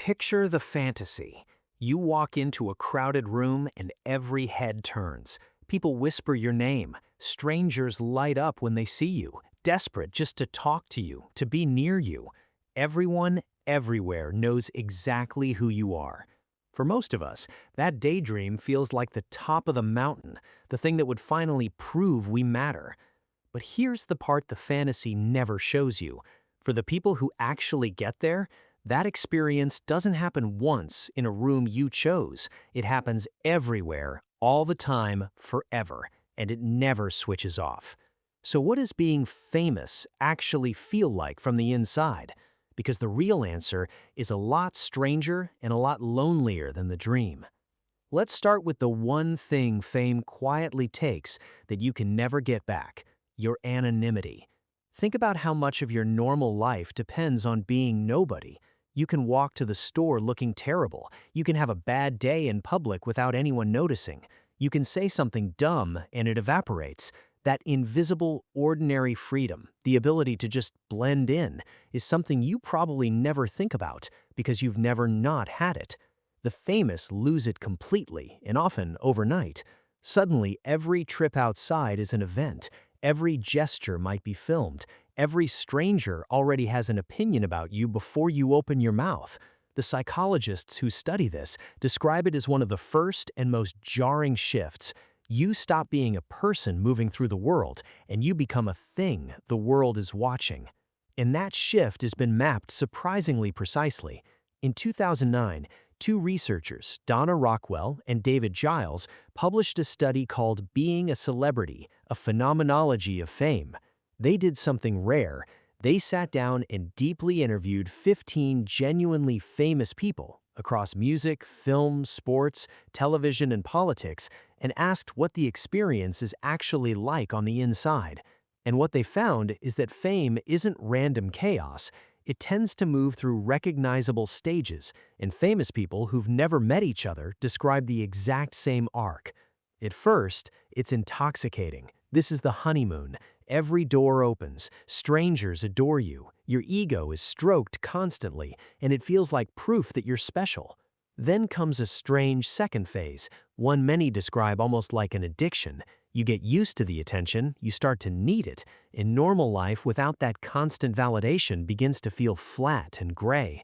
Picture the fantasy. You walk into a crowded room and every head turns. People whisper your name. Strangers light up when they see you, desperate just to talk to you, to be near you. Everyone, everywhere knows exactly who you are. For most of us, that daydream feels like the top of the mountain, the thing that would finally prove we matter. But here's the part the fantasy never shows you. For the people who actually get there, that experience doesn't happen once in a room you chose. It happens everywhere, all the time, forever, and it never switches off. So what does being famous actually feel like from the inside? Because the real answer is a lot stranger and a lot lonelier than the dream. Let's start with the one thing fame quietly takes that you can never get back: your anonymity. Think about how much of your normal life depends on being nobody. You can walk to the store looking terrible. You can have a bad day in public without anyone noticing. You can say something dumb and it evaporates. That invisible, ordinary freedom, the ability to just blend in, is something you probably never think about because you've never not had it. The famous lose it completely, and often overnight. Suddenly, every trip outside is an event. Every gesture might be filmed. Every stranger already has an opinion about you before you open your mouth. The psychologists who study this describe it as one of the first and most jarring shifts. You stop being a person moving through the world, and you become a thing the world is watching. And that shift has been mapped surprisingly precisely. In 2009, two researchers, Donna Rockwell and David Giles, published a study called Being a Celebrity, a Phenomenology of Fame. They did something rare. They sat down and deeply interviewed 15 genuinely famous people across music, film, sports, television, and politics, and asked what the experience is actually like on the inside. And what they found is that fame isn't random chaos. It tends to move through recognizable stages, and famous people who've never met each other describe the exact same arc. At first, it's intoxicating. This is the honeymoon. Every door opens, strangers adore you, your ego is stroked constantly, and it feels like proof that you're special. Then comes a strange second phase, one many describe almost like an addiction. You get used to the attention, you start to need it. In normal life, without that constant validation, begins to feel flat and gray.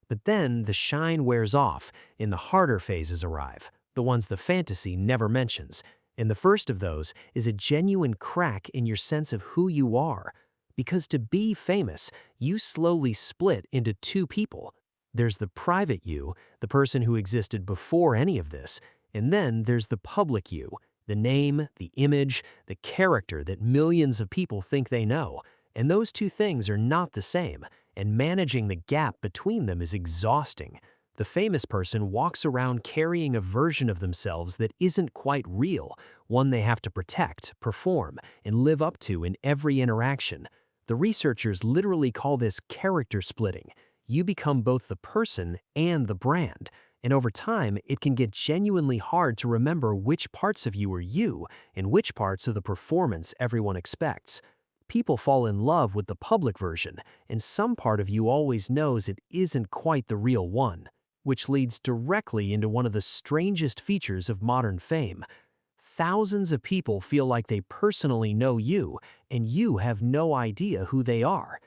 But then the shine wears off, and the harder phases arrive, the ones the fantasy never mentions. And the first of those is a genuine crack in your sense of who you are. Because to be famous, you slowly split into two people. There's the private you, the person who existed before any of this, and then there's the public you, the name, the image, the character that millions of people think they know. And those two things are not the same, and managing the gap between them is exhausting. The famous person walks around carrying a version of themselves that isn't quite real, one they have to protect, perform, and live up to in every interaction. The researchers literally call this character splitting. You become both the person and the brand, and over time, it can get genuinely hard to remember which parts of you are you and which parts are the performance everyone expects. People fall in love with the public version, and some part of you always knows it isn't quite the real one. Which leads directly into one of the strangest features of modern fame. Thousands of people feel like they personally know you, and you have no idea who they are.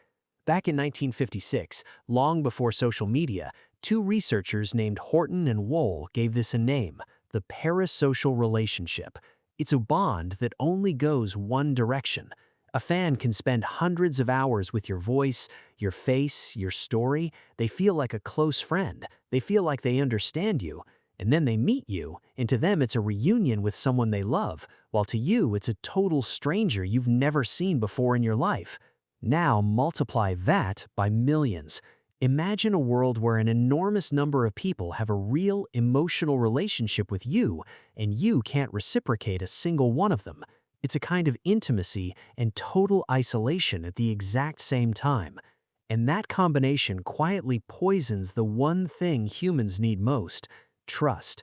Back in 1956, long before social media, two researchers named Horton and Wohl gave this a name: the parasocial relationship. It's a bond that only goes one direction. A fan can spend hundreds of hours with your voice, your face, your story. They feel like a close friend. They feel like they understand you. And then they meet you, and to them it's a reunion with someone they love, while to you it's a total stranger you've never seen before in your life. Now multiply that by millions. Imagine a world where an enormous number of people have a real emotional relationship with you, and you can't reciprocate a single one of them. It's a kind of intimacy and total isolation at the exact same time. And that combination quietly poisons the one thing humans need most: trust.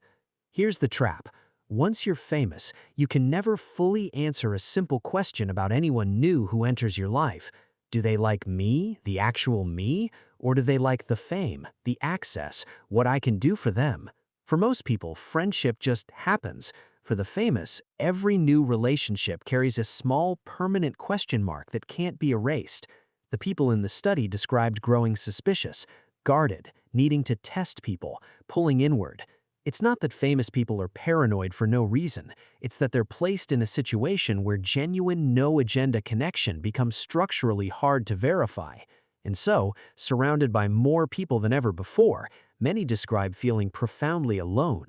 Here's the trap. Once you're famous, you can never fully answer a simple question about anyone new who enters your life. Do they like me, the actual me, or do they like the fame, the access, what I can do for them? For most people, friendship just happens. For the famous, every new relationship carries a small, permanent question mark that can't be erased. The people in the study described growing suspicious, guarded, needing to test people, pulling inward. It's not that famous people are paranoid for no reason. It's that they're placed in a situation where genuine no-agenda connection becomes structurally hard to verify. And so, surrounded by more people than ever before, many describe feeling profoundly alone.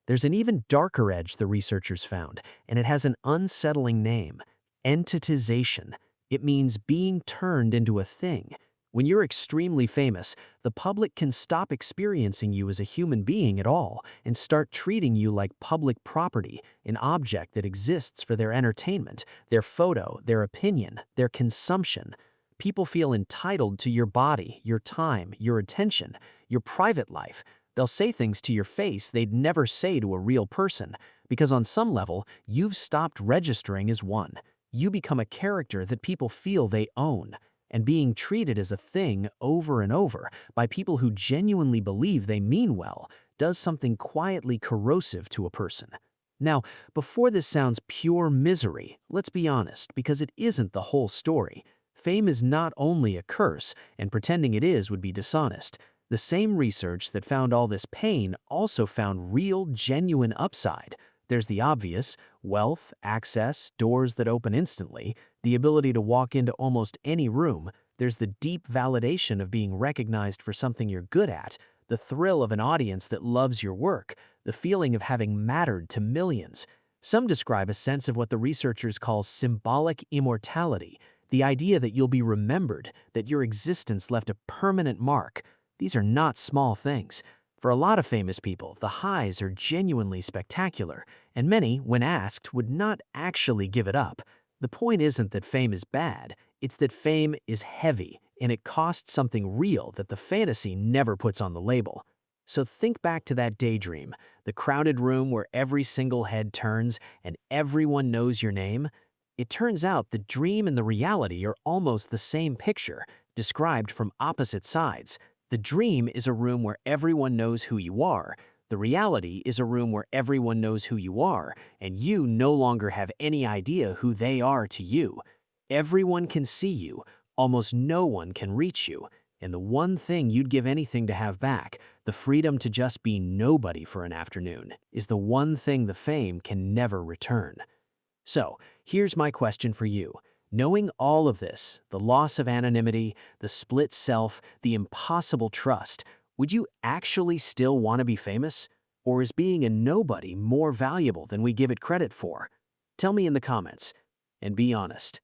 There's an even darker edge the researchers found, and it has an unsettling name: entitization. It means being turned into a thing. When you're extremely famous, the public can stop experiencing you as a human being at all and start treating you like public property, an object that exists for their entertainment, their photo, their opinion, their consumption. People feel entitled to your body, your time, your attention, your private life. They'll say things to your face they'd never say to a real person, because on some level, you've stopped registering as one. You become a character that people feel they own. And being treated as a thing over and over by people who genuinely believe they mean well does something quietly corrosive to a person. Now, before this sounds pure misery, let's be honest, because it isn't the whole story. Fame is not only a curse, and pretending it is would be dishonest. The same research that found all this pain also found real, genuine upside. There's the obvious: wealth, access, doors that open instantly, the ability to walk into almost any room. There's the deep validation of being recognized for something you're good at, the thrill of an audience that loves your work, the feeling of having mattered to millions. Some describe a sense of what the researchers call symbolic immortality, the idea that you'll be remembered, that your existence left a permanent mark. These are not small things. For a lot of famous people, the highs are genuinely spectacular, and many, when asked, would not actually give it up. The point isn't that fame is bad, it's that fame is heavy, and it costs something real that the fantasy never puts on the label. So think back to that daydream, the crowded room where every single head turns and everyone knows your name. It turns out the dream and the reality are almost the same picture, described from opposite sides. The dream is a room where everyone knows who you are. The reality is a room where everyone knows who you are, and you no longer have any idea who they are to you. Everyone can see you, almost no one can reach you, and the one thing you'd give anything to have back, the freedom to just be nobody for an afternoon, is the one thing the fame can never return. So, here's my question for you. Knowing all of this, the loss of anonymity, the split self, the impossible trust, would you actually still want to be famous? Or is being a nobody more valuable than we give it credit for? Tell me in the comments, and be honest.